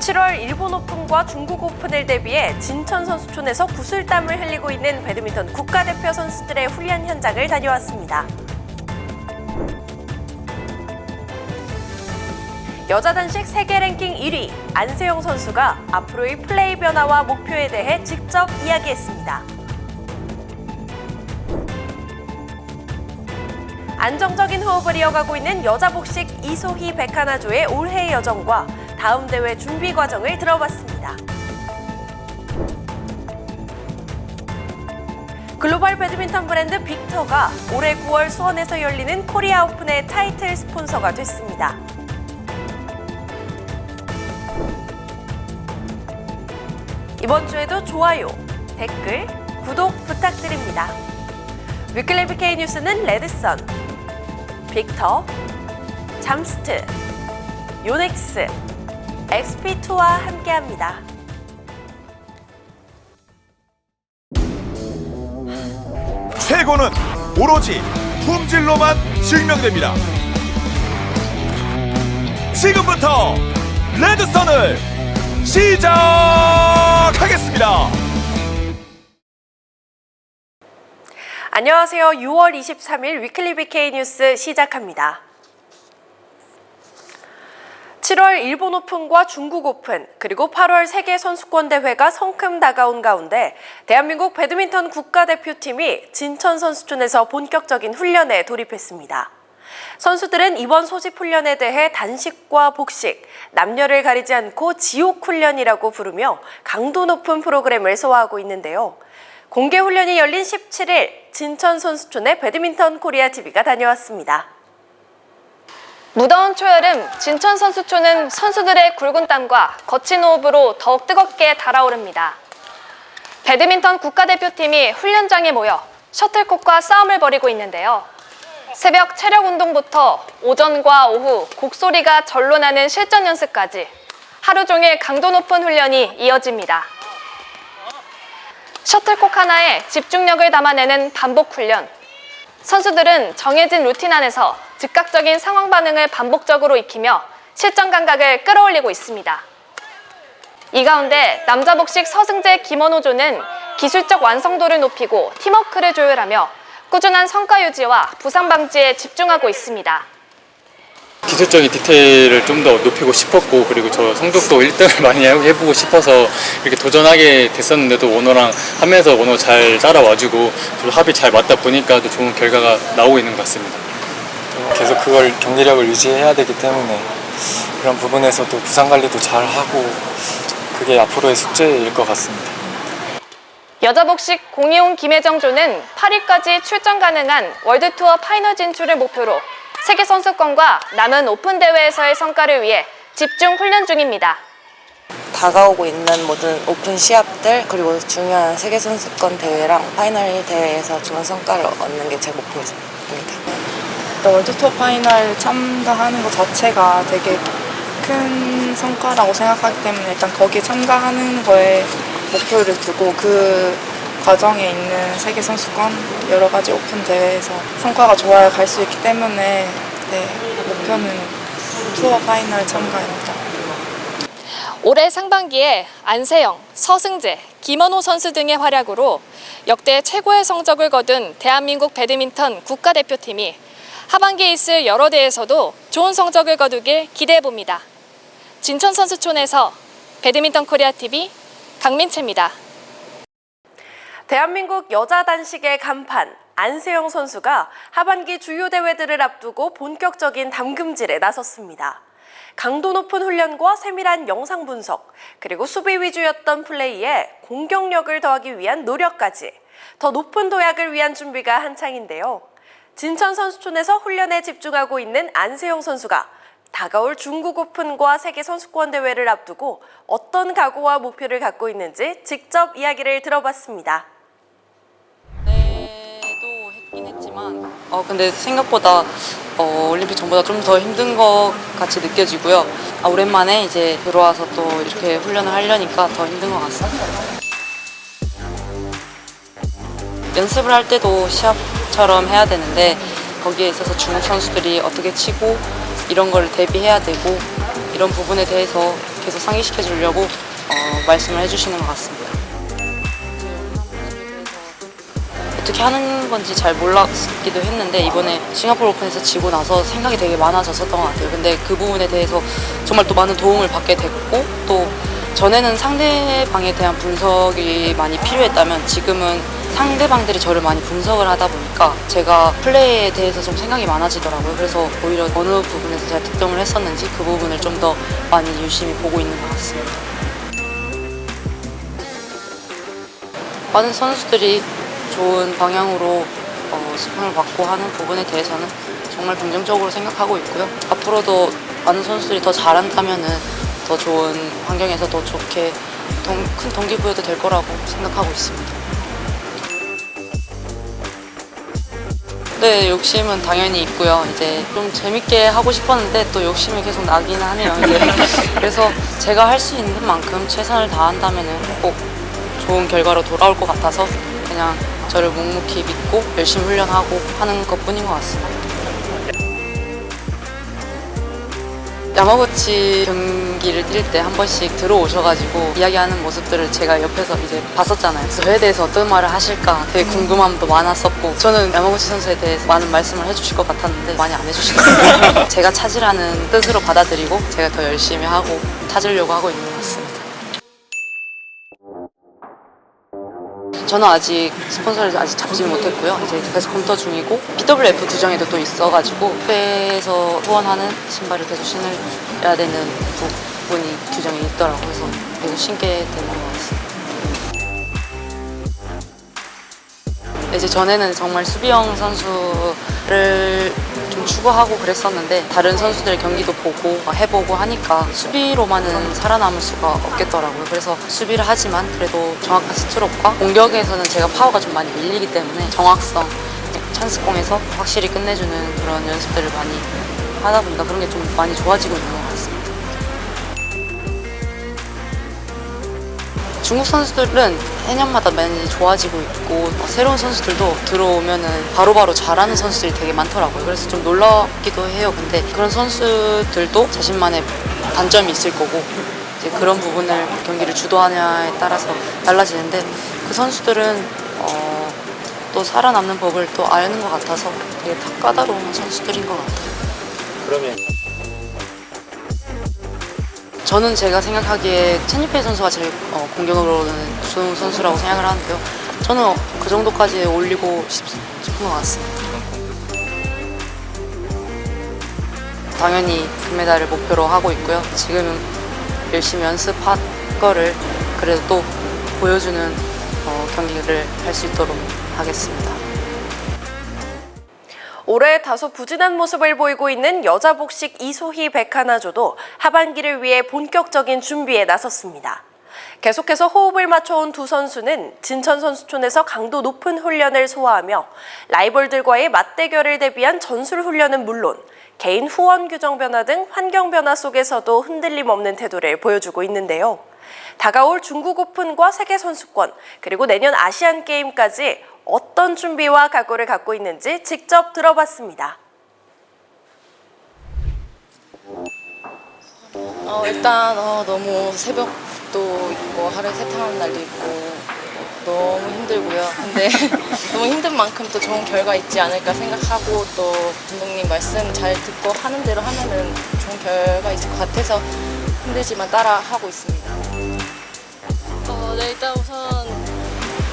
7월 일본 오픈과 중국 오픈을 대비해 진천 선수촌에서 구슬땀을 흘리고 있는 배드민턴 국가대표 선수들의 훈련 현장을 다녀왔습니다. 여자 단식 세계 랭킹 1위 안세영 선수가 앞으로의 플레이 변화와 목표에 대해 직접 이야기했습니다. 안정적인 호흡을 이어가고 있는 여자 복식 이소희 백하나조의 올해의 여정과 다음 대회 준비 과정을 들어봤습니다. 글로벌 배드민턴 브랜드 빅터가 올해 9월 수원에서 열리는 코리아 오픈의 타이틀 스폰서가 됐습니다. 이번 주에도 좋아요, 댓글, 구독 부탁드립니다. 위클리 BK 뉴스는 레드선, 빅터, 잠스트, 요넥스, XP2와 함께합니다. 최고는 오로지 품질로만 증명됩니다. 지금부터 레드선을 시작하겠습니다. 안녕하세요. 6월 23일 위클리 BK 뉴스 시작합니다. 7월 일본 오픈과 중국 오픈, 그리고 8월 세계 선수권 대회가 성큼 다가온 가운데 대한민국 배드민턴 국가대표팀이 진천 선수촌에서 본격적인 훈련에 돌입했습니다. 선수들은 이번 소집 훈련에 대해 단식과 복식, 남녀를 가리지 않고 지옥 훈련이라고 부르며 강도 높은 프로그램을 소화하고 있는데요. 공개 훈련이 열린 17일 진천 선수촌에 배드민턴 코리아 TV가 다녀왔습니다. 무더운 초여름 진천 선수촌은 선수들의 굵은 땀과 거친 호흡으로 더욱 뜨겁게 달아오릅니다. 배드민턴 국가대표팀이 훈련장에 모여 셔틀콕과 싸움을 벌이고 있는데요. 새벽 체력 운동부터 오전과 오후 곡소리가 절로 나는 실전 연습까지 하루 종일 강도 높은 훈련이 이어집니다. 셔틀콕 하나에 집중력을 담아내는 반복 훈련. 선수들은 정해진 루틴 안에서 즉각적인 상황 반응을 반복적으로 익히며 실전 감각을 끌어올리고 있습니다. 이 가운데 남자 복식 서승재 김원호조는 기술적 완성도를 높이고 팀워크를 조율하며 꾸준한 성과 유지와 부상 방지에 집중하고 있습니다. 기술적인 디테일을 좀 더 높이고 싶었고, 그리고 저 성적도 1등을 많이 해보고 싶어서 이렇게 도전하게 됐었는데도 원호랑 하면서 원호 잘 따라와주고 좀 합이 잘 맞다 보니까 또 좋은 결과가 나오고 있는 것 같습니다. 계속 그걸 경기력을 유지해야 되기 때문에 그런 부분에서도 부상 관리도 잘 하고 그게 앞으로의 숙제일 것 같습니다. 여자 복식 공이용 김혜정조는 8일까지 출전 가능한 월드투어 파이널 진출을 목표로 세계선수권과 남은 오픈 대회에서의 성과를 위해 집중 훈련 중입니다. 다가오고 있는 모든 오픈 시합들 그리고 중요한 세계선수권 대회랑 파이널 대회에서 좋은 성과를 얻는 게 제 목표입니다. 월드투어 파이널 참가하는 것 자체가 되게 큰 성과라고 생각하기 때문에 일단 거기에 참가하는 거에 목표를 두고 그 과정에 있는 세계선수권 여러 가지 오픈 대회에서 성과가 좋아야 갈 수 있기 때문에 목표는 투어 파이널 참가입니다. 올해 상반기에 안세영, 서승재, 김원호 선수 등의 활약으로 역대 최고의 성적을 거둔 대한민국 배드민턴 국가대표팀이 하반기에 있을 여러 대회에서도 좋은 성적을 거두길 기대해봅니다. 진천 선수촌에서 배드민턴 코리아 TV 강민채입니다. 대한민국 여자 단식의 간판 안세영 선수가 하반기 주요 대회들을 앞두고 본격적인 담금질에 나섰습니다. 강도 높은 훈련과 세밀한 영상 분석, 그리고 수비 위주였던 플레이에 공격력을 더하기 위한 노력까지 더 높은 도약을 위한 준비가 한창인데요. 진천 선수촌에서 훈련에 집중하고 있는 안세영 선수가 다가올 중국 오픈과 세계 선수권 대회를 앞두고 어떤 각오와 목표를 갖고 있는지 직접 이야기를 들어봤습니다. 했지만 근데 생각보다 올림픽 전보다 좀 더 힘든 것 같이 느껴지고요. 오랜만에 이제 들어와서 또 이렇게 훈련을 하려니까 더 힘든 것 같습니다. 연습을 할 때도 시합처럼 해야 되는데 거기에 있어서 중국 선수들이 어떻게 치고 이런 걸 대비해야 되고 이런 부분에 대해서 계속 상기시켜 주려고 말씀을 해주시는 것 같습니다. 어떻게 하는 건지 잘 몰랐기도 했는데 이번에 싱가포르 오픈에서 지고 나서 생각이 되게 많아졌었던 것 같아요. 근데 그 부분에 대해서 정말 또 많은 도움을 받게 됐고, 또 전에는 상대방에 대한 분석이 많이 필요했다면 지금은 상대방들이 저를 많이 분석을 하다 보니까 제가 플레이에 대해서 좀 생각이 많아지더라고요. 그래서 오히려 어느 부분에서 제가 득점을 했었는지 그 부분을 좀 더 많이 유심히 보고 있는 것 같습니다. 많은 선수들이 좋은 방향으로 스폰을 받고 하는 부분에 대해서는 정말 긍정적으로 생각하고 있고요. 앞으로도 많은 선수들이 더 잘한다면은 더 좋은 환경에서 더 좋게 큰 동기부여도 될 거라고 생각하고 있습니다. 네, 욕심은 당연히 있고요. 이제 좀 재밌게 하고 싶었는데 또 욕심이 계속 나긴 하네요. 이제 그래서 제가 할 수 있는 만큼 최선을 다한다면은 꼭 좋은 결과로 돌아올 것 같아서 그냥 저를 묵묵히 믿고 열심히 훈련하고 하는 것뿐인 것 같습니다. 야마구치 경기를 뛸 때 한 번씩 들어오셔가지고 이야기하는 모습들을 제가 옆에서 이제 봤었잖아요. 그래서 저에 대해서 어떤 말을 하실까 되게 궁금함도 많았었고, 저는 야마구치 선수에 대해서 많은 말씀을 해주실 것 같았는데 많이 안 해주시더라고요. 제가 찾으라는 뜻으로 받아들이고 제가 더 열심히 하고 찾으려고 하고 있는 것 같습니다. 저는 아직 스폰서를 아직 잡지 못했고요. 이제 계속 검토 중이고 BWF 규정에도 또 있어가지고 협회에서 후원하는 신발을 계속 신어야 되는 부분이 규정이 있더라고요. 그래서 계속 신게 되는 것 같습니다. 이제 전에는 정말 수비형 선수를 좀 추구하고 그랬었는데 다른 선수들의 경기도 보고 해보고 하니까 수비로만은 살아남을 수가 없겠더라고요. 그래서 수비를 하지만 그래도 정확한 스트로크와 공격에서는 제가 파워가 좀 많이 밀리기 때문에 정확성, 찬스공에서 확실히 끝내주는 그런 연습들을 많이 하다 보니까 그런 게 좀 많이 좋아지고 있는 것 같습니다. 중국 선수들은 해년마다 많이 좋아지고 있고 새로운 선수들도 들어오면은 바로바로 잘하는 선수들이 되게 많더라고요. 그래서 좀 놀랍기도 해요. 근데 그런 선수들도 자신만의 단점이 있을 거고 이제 그런 부분을 경기를 주도하냐에 따라서 달라지는데 그 선수들은 또 살아남는 법을 또 아는 것 같아서 되게 까다로운 선수들인 것 같아요. 그러면 저는 제가 생각하기에 첸유페이 선수가 제일 공격으로는 좋은 선수라고 생각을 하는데요. 저는 그 정도까지 올리고 싶은 것 같습니다. 당연히 금메달을 목표로 하고 있고요. 지금은 열심히 연습한 거를 그래도 또 보여주는 경기를 할 수 있도록 하겠습니다. 올해 다소 부진한 모습을 보이고 있는 여자 복식 이소희 백하나조도 하반기를 위해 본격적인 준비에 나섰습니다. 계속해서 호흡을 맞춰온 두 선수는 진천선수촌에서 강도 높은 훈련을 소화하며 라이벌들과의 맞대결을 대비한 전술 훈련은 물론 개인 후원 규정 변화 등 환경 변화 속에서도 흔들림 없는 태도를 보여주고 있는데요. 다가올 중국 오픈과 세계선수권, 그리고 내년 아시안게임까지 어떤 준비와 각오를 갖고 있는지 직접 들어봤습니다. 일단 너무 새벽도 있고 하루에 세탕하는 날도 있고 너무 힘들고요. 근데 너무 힘든 만큼 또 좋은 결과 있지 않을까 생각하고 또 감독님 말씀 잘 듣고 하는 대로 하면은 좋은 결과 있을 것 같아서 힘들지만 따라 하고 있습니다. 네, 일단 우선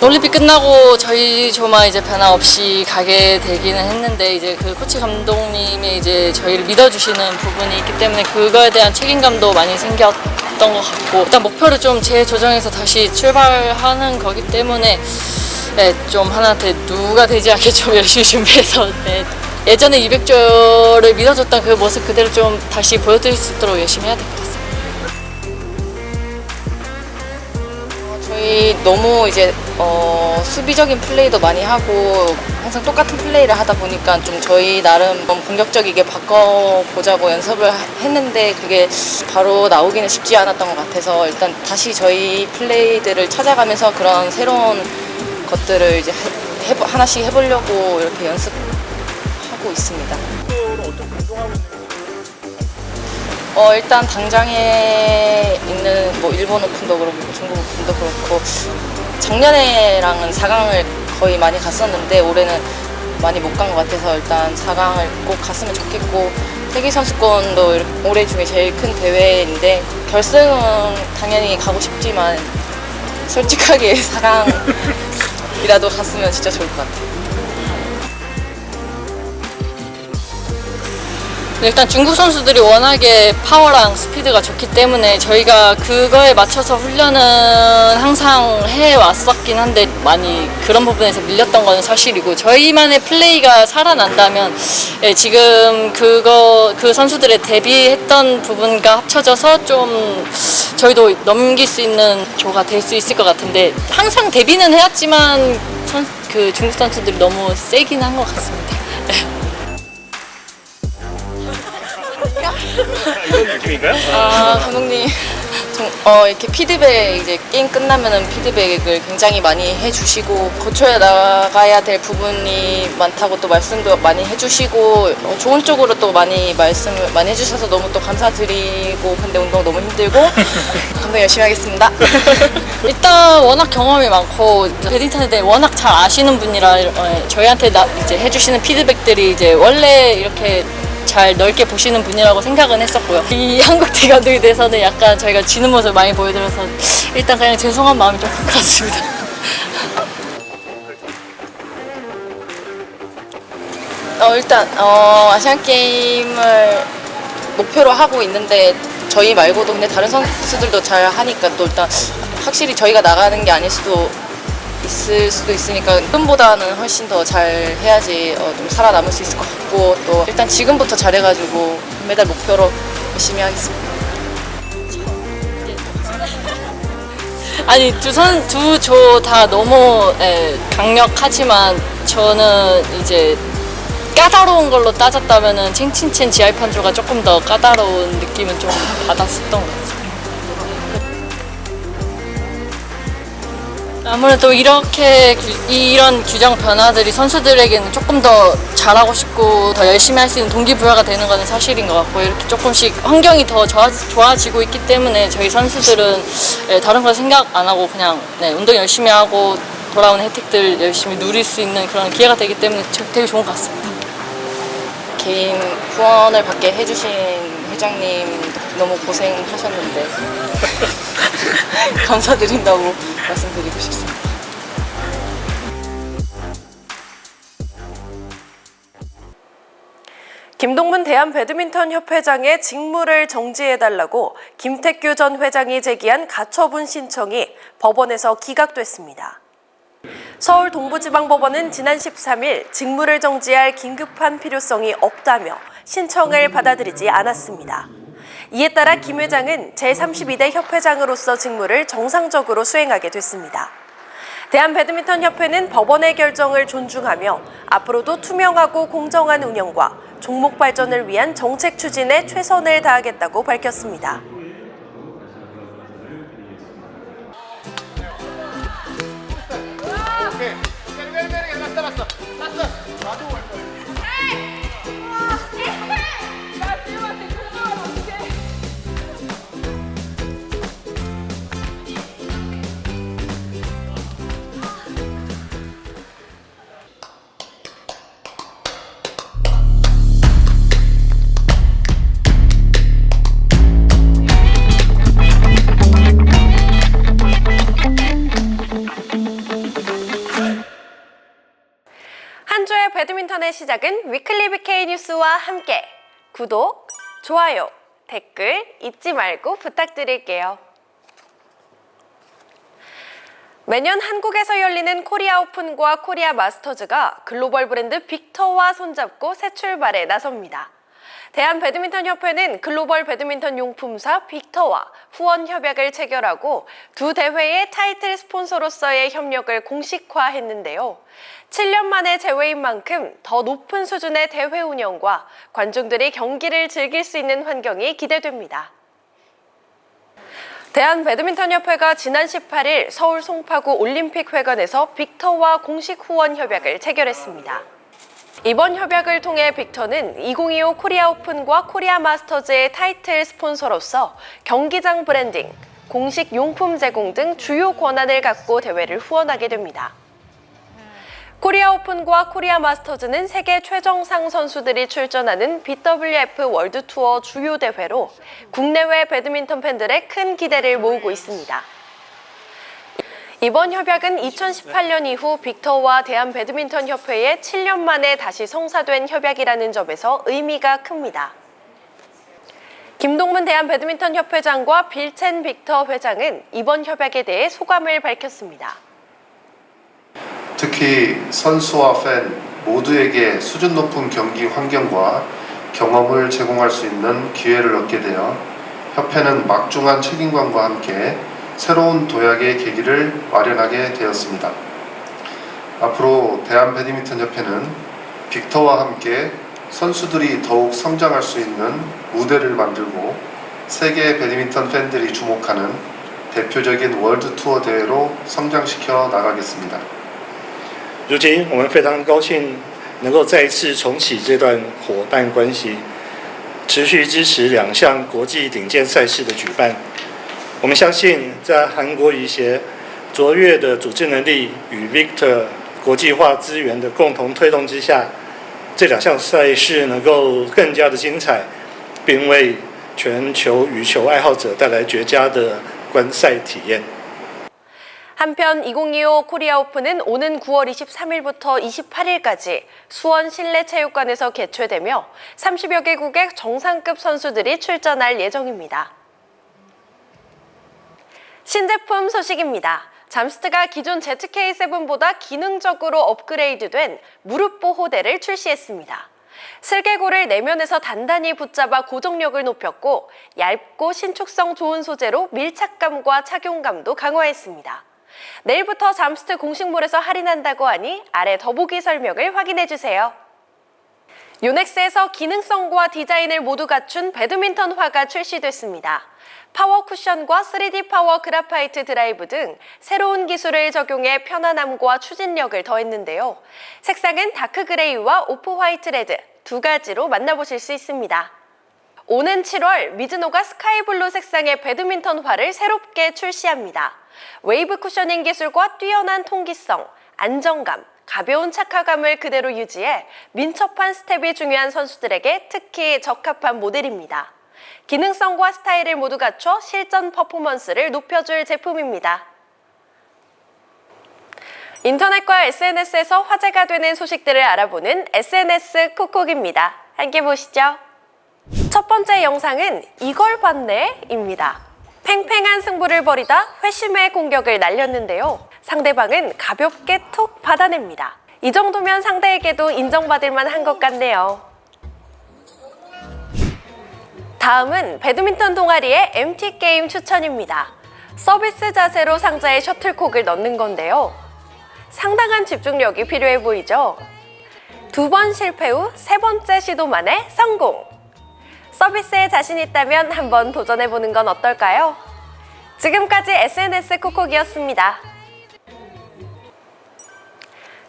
올림픽 끝나고 저희 조만 이제 변화 없이 가게 되기는 했는데 이제 그 코치 감독님이 이제 저희를 믿어주시는 부분이 있기 때문에 그거에 대한 책임감도 많이 생겼던 것 같고 일단 목표를 좀 재조정해서 다시 출발하는 거기 때문에 네, 좀 하나한테 누가 되지 않게 좀 열심히 준비해서 네, 예전에 200조를 믿어줬던 그 모습 그대로 좀 다시 보여드릴 수 있도록 열심히 해야 될 것 같습니다. 저희 너무 이제 수비적인 플레이도 많이 하고 항상 똑같은 플레이를 하다 보니까 좀 저희 나름 공격적이게 바꿔보자고 연습을 했는데 그게 바로 나오기는 쉽지 않았던 것 같아서 일단 다시 저희 플레이들을 찾아가면서 그런 새로운 것들을 이제 하나씩 해보려고 이렇게 연습하고 있습니다. 일단 당장에 일본 오픈도 그렇고 중국 오픈도 그렇고 작년에랑은 4강을 거의 많이 갔었는데 올해는 많이 못 간 것 같아서 일단 4강을 꼭 갔으면 좋겠고 세계선수권도 올해 중에 제일 큰 대회인데 결승은 당연히 가고 싶지만 솔직하게 4강이라도 갔으면 진짜 좋을 것 같아요. 일단 중국 선수들이 워낙에 파워랑 스피드가 좋기 때문에 저희가 그거에 맞춰서 훈련은 항상 해왔었긴 한데 많이 그런 부분에서 밀렸던 건 사실이고 저희만의 플레이가 살아난다면 지금 그 선수들의 데뷔했던 부분과 합쳐져서 좀 저희도 넘길 수 있는 조가 될 수 있을 것 같은데 항상 데뷔는 해왔지만 그 중국 선수들이 너무 세긴 한 것 같습니다. 이런 느낌인가요? 감독님 이렇게 피드백 이제 게임 끝나면은 피드백을 굉장히 많이 해주시고 고쳐야 나가야 될 부분이 많다고 또 말씀도 많이 해주시고 좋은 쪽으로 또 많이 말씀을 많이 해주셔서 너무 또 감사드리고 근데 운동 너무 힘들고 감독 열심히 하겠습니다. 일단 워낙 경험이 많고 배드민턴에 대해 워낙 잘 아시는 분이라 저희한테 이제 해주시는 피드백들이 이제 원래 이렇게 잘 넓게 보시는 분이라고 생각은 했었고요. 이 한국티 감독에 대해서는 약간 저희가 지는 모습을 많이 보여드려서 일단 그냥 죄송한 마음이 좀 큰 것 같습니다. 일단 아시안게임을 목표로 하고 있는데 저희 말고도 근데 다른 선수들도 잘 하니까 또 일단 확실히 저희가 나가는 게 아닐 수도 있을 수도 있으니까 지금보다는 훨씬 더 잘 해야지 좀 살아남을 수 있을 것 같고 또 일단 지금부터 잘해가지고 금메달 목표로 열심히 하겠습니다. 아니 두 조 다 너무 강력하지만 저는 이제 까다로운 걸로 따졌다면은 칭칭첸 지하이판조가 조금 더 까다로운 느낌은 좀 받았었던 것 같아요. 아무래도 이런 규정 변화들이 선수들에게는 조금 더 잘하고 싶고 더 열심히 할 수 있는 동기부여가 되는 것은 사실인 것 같고 이렇게 조금씩 환경이 더 좋아지고 있기 때문에 저희 선수들은 다른 걸 생각 안 하고 그냥 운동 열심히 하고 돌아오는 혜택들 열심히 누릴 수 있는 그런 기회가 되기 때문에 되게 좋은 것 같습니다. 개인 후원을 받게 해주신 회장님 너무 고생하셨는데 감사드린다고 말씀드리고 싶습니다. 김동문 대한배드민턴협회장의 직무를 정지해달라고 김택규 전 회장이 제기한 가처분 신청이 법원에서 기각됐습니다. 서울 동부지방법원은 지난 13일 직무를 정지할 긴급한 필요성이 없다며 신청을 받아들이지 않았습니다. 이에 따라 김 회장은 제32대 협회장으로서 직무를 정상적으로 수행하게 됐습니다. 대한배드민턴협회는 법원의 결정을 존중하며 앞으로도 투명하고 공정한 운영과 종목 발전을 위한 정책 추진에 최선을 다하겠다고 밝혔습니다. 한 주의 배드민턴의 시작은 위클리 BK 뉴스와 함께 구독, 좋아요, 댓글 잊지 말고 부탁드릴게요. 매년 한국에서 열리는 코리아 오픈과 코리아 마스터즈가 글로벌 브랜드 빅터와 손잡고 새 출발에 나섭니다. 대한배드민턴협회는 글로벌 배드민턴 용품사 빅터와 후원 협약을 체결하고 두 대회의 타이틀 스폰서로서의 협력을 공식화했는데요. 7년 만의 재회인 만큼 더 높은 수준의 대회 운영과 관중들이 경기를 즐길 수 있는 환경이 기대됩니다. 대한배드민턴협회가 지난 18일 서울 송파구 올림픽회관에서 빅터와 공식 후원 협약을 체결했습니다. 이번 협약을 통해 빅터는 2025 코리아 오픈과 코리아 마스터즈의 타이틀 스폰서로서 경기장 브랜딩, 공식 용품 제공 등 주요 권한을 갖고 대회를 후원하게 됩니다. 코리아 오픈과 코리아 마스터즈는 세계 최정상 선수들이 출전하는 BWF 월드 투어 주요 대회로 국내외 배드민턴 팬들의 큰 기대를 모으고 있습니다. 이번 협약은 2018년 이후 빅터와 대한배드민턴협회에 7년 만에 다시 성사된 협약이라는 점에서 의미가 큽니다. 김동문 대한배드민턴협회장과 빌첸 빅터 회장은 이번 협약에 대해 소감을 밝혔습니다. 특히 선수와 팬 모두에게 수준 높은 경기 환경과 경험을 제공할 수 있는 기회를 얻게 되어 협회는 막중한 책임감과 함께 새로운 도약의 계기를 마련하게 되었습니다. 앞으로 대한배드민턴협회는 빅터와 함께 선수들이 더욱 성장할 수 있는 무대를 만들고 세계 배드민턴 팬들이 주목하는 대표적인 월드 투어 대회로 성장시켜 나가겠습니다. 如今，我们非常高兴能够再一次重启这段伙伴关系，持续支持两项国际顶尖赛事的举办。我们相信，在韩国羽协卓越的组织能力与 Victor 国际化资源的共同推动之下，这两项赛事能够更加的精彩，并为全球羽球爱好者带来绝佳的观赛体验。 한편 2025 코리아 오픈은 오는 9월 23일부터 28일까지 수원 실내체육관에서 개최되며 30여 개국의 정상급 선수들이 출전할 예정입니다. 신제품 소식입니다. 잠스트가 기존 ZK7보다 기능적으로 업그레이드된 무릎 보호대를 출시했습니다. 슬개골을 내면에서 단단히 붙잡아 고정력을 높였고 얇고 신축성 좋은 소재로 밀착감과 착용감도 강화했습니다. 내일부터 잠스트 공식몰에서 할인한다고 하니 아래 더보기 설명을 확인해주세요. 요넥스에서 기능성과 디자인을 모두 갖춘 배드민턴화가 출시됐습니다. 파워 쿠션과 3D 파워 그라파이트 드라이브 등 새로운 기술을 적용해 편안함과 추진력을 더했는데요. 색상은 다크 그레이와 오프 화이트 레드 두 가지로 만나보실 수 있습니다. 오는 7월 미즈노가 스카이블루 색상의 배드민턴화를 새롭게 출시합니다. 웨이브 쿠셔닝 기술과 뛰어난 통기성, 안정감, 가벼운 착화감을 그대로 유지해 민첩한 스텝이 중요한 선수들에게 특히 적합한 모델입니다. 기능성과 스타일을 모두 갖춰 실전 퍼포먼스를 높여줄 제품입니다. 인터넷과 SNS에서 화제가 되는 소식들을 알아보는 SNS 콕콕입니다. 함께 보시죠. 첫 번째 영상은 이걸 봤네?입니다. 팽팽한 승부를 벌이다 회심의 공격을 날렸는데요. 상대방은 가볍게 툭 받아냅니다. 이 정도면 상대에게도 인정받을 만한 것 같네요. 다음은 배드민턴 동아리의 MT게임 추천입니다. 서비스 자세로 상자에 셔틀콕을 넣는 건데요. 상당한 집중력이 필요해 보이죠? 2번 실패 후 3번째 시도 만에 성공! 서비스에 자신 있다면 한번 도전해보는 건 어떨까요? 지금까지 SNS 콕콕이었습니다.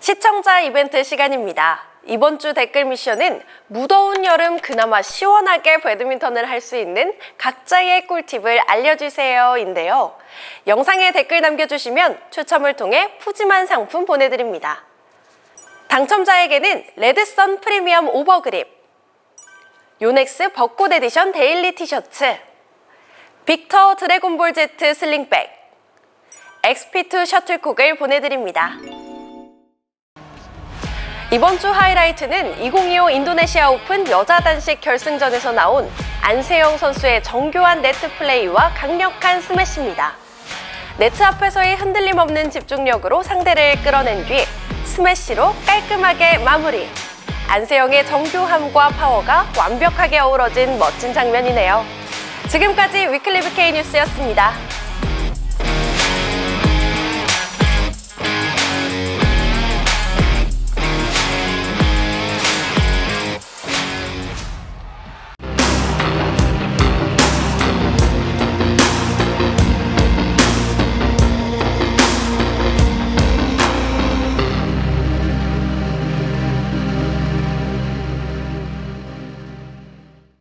시청자 이벤트 시간입니다. 이번 주 댓글 미션은 무더운 여름 그나마 시원하게 배드민턴을 할 수 있는 각자의 꿀팁을 알려주세요인데요. 영상에 댓글 남겨주시면 추첨을 통해 푸짐한 상품 보내드립니다. 당첨자에게는 레드선 프리미엄 오버그립, 요넥스 벚꽃 에디션 데일리 티셔츠, 빅터 드래곤볼 Z 슬링백, XP2 셔틀콕을 보내드립니다. 이번 주 하이라이트는 2025 인도네시아 오픈 여자 단식 결승전에서 나온 안세영 선수의 정교한 네트 플레이와 강력한 스매시입니다. 네트 앞에서의 흔들림 없는 집중력으로 상대를 끌어낸 뒤 스매시로 깔끔하게 마무리. 안세영의 정교함과 파워가 완벽하게 어우러진 멋진 장면이네요. 지금까지 위클리 BK 뉴스였습니다.